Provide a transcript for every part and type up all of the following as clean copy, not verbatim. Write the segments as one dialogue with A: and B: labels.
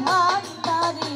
A: ভান্ডারি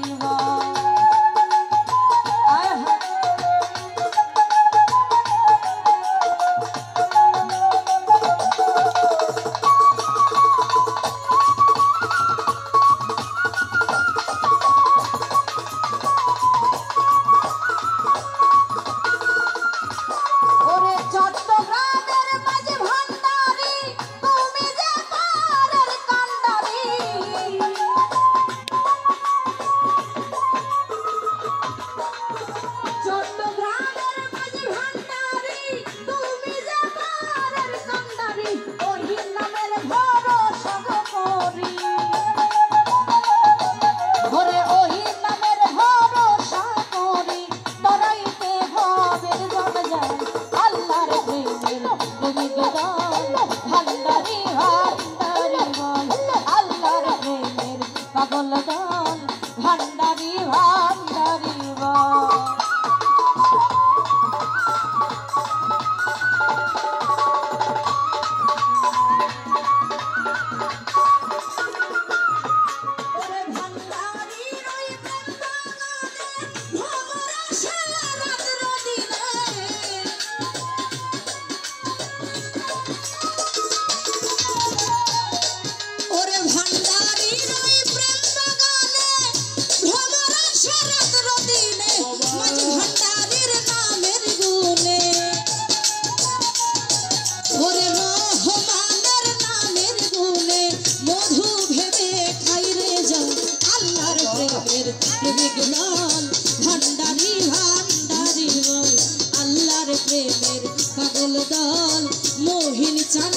A: পাগল দল ভান্ডারি ভান্ডারি ভান্ডারি ভান্ডারি আল্লাহর প্রেমের পাগল দল মোহিন চান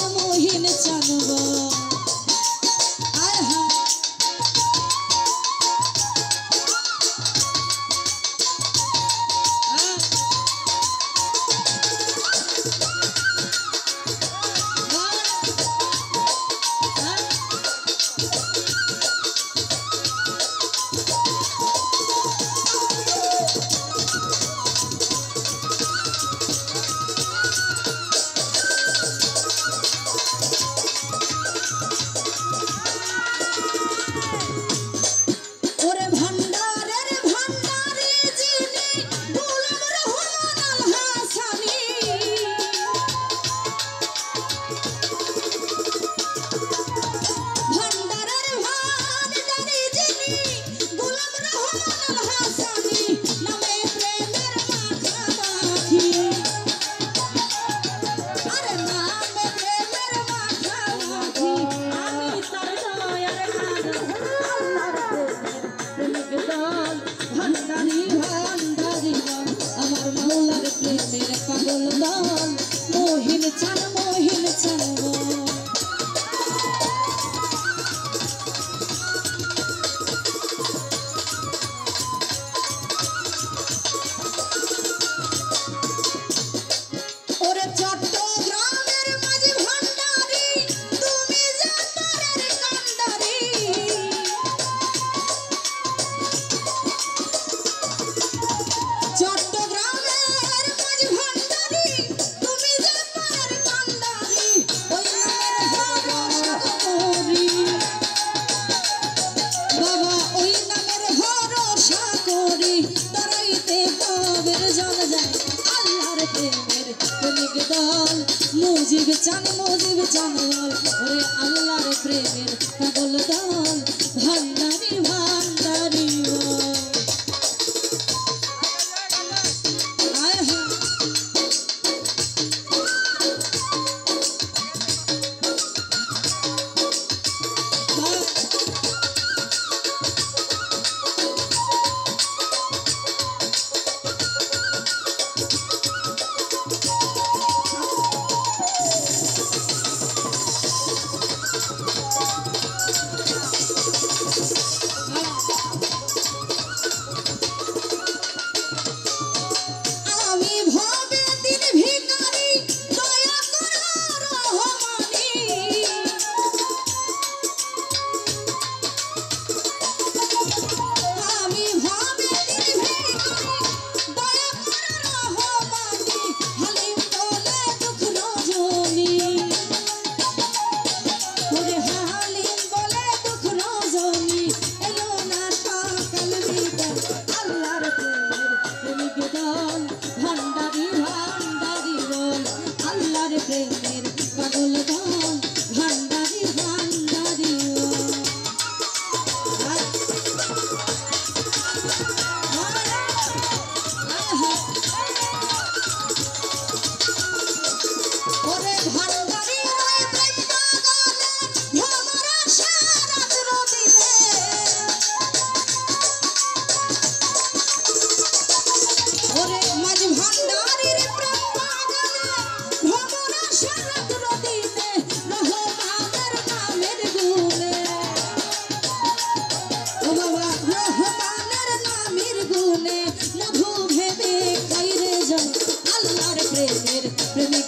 A: মুজিব চান বল ওরে আল্লাহর প্রেমের পাগল দল ভান্ডারি ভান্ডারি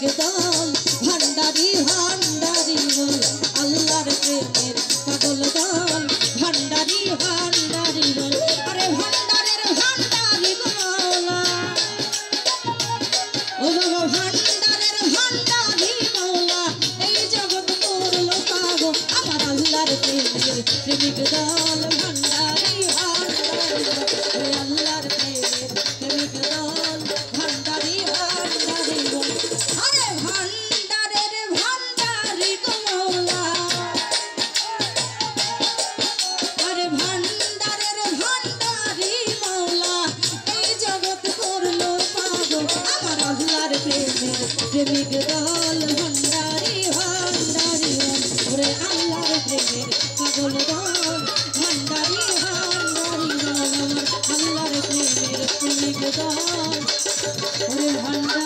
A: প্রেমিক দল ভান্ডারি ভান্ডারি বল আল্লাহর প্রেমের পাগল দল ভান্ডারি ভান্ডারি বল আরে ভান্ডারের ভান্ডারি মৌলা ও বাবা ভান্ডারের ভান্ডারি মৌলা এই জগৎ করলো পাগল আমার আল্লাহর প্রেমের প্রেমিক দল ভান্ডারি ভান্ডারি বল আল্লাহর প্রেমের প্রেমিক দল ভান্ডারি ভান্ডারি বল আরে ভান্ডারের ভান্ডারি গো মৌলা আরে ভান্ডারের ভান্ডারি মৌলা এই জগৎ করলো পাগল আমার আল্লাহর প্রেমের প্রেমিক দল ভান্ডারি ভান্ডারি বল ওরে আল্লাহর প্রেমের পাগল দল ভান্ডারি ভান্ডারি বল আমার আল্লাহর প্রেমের প্রেমিক দল ওরে ভান্ডারি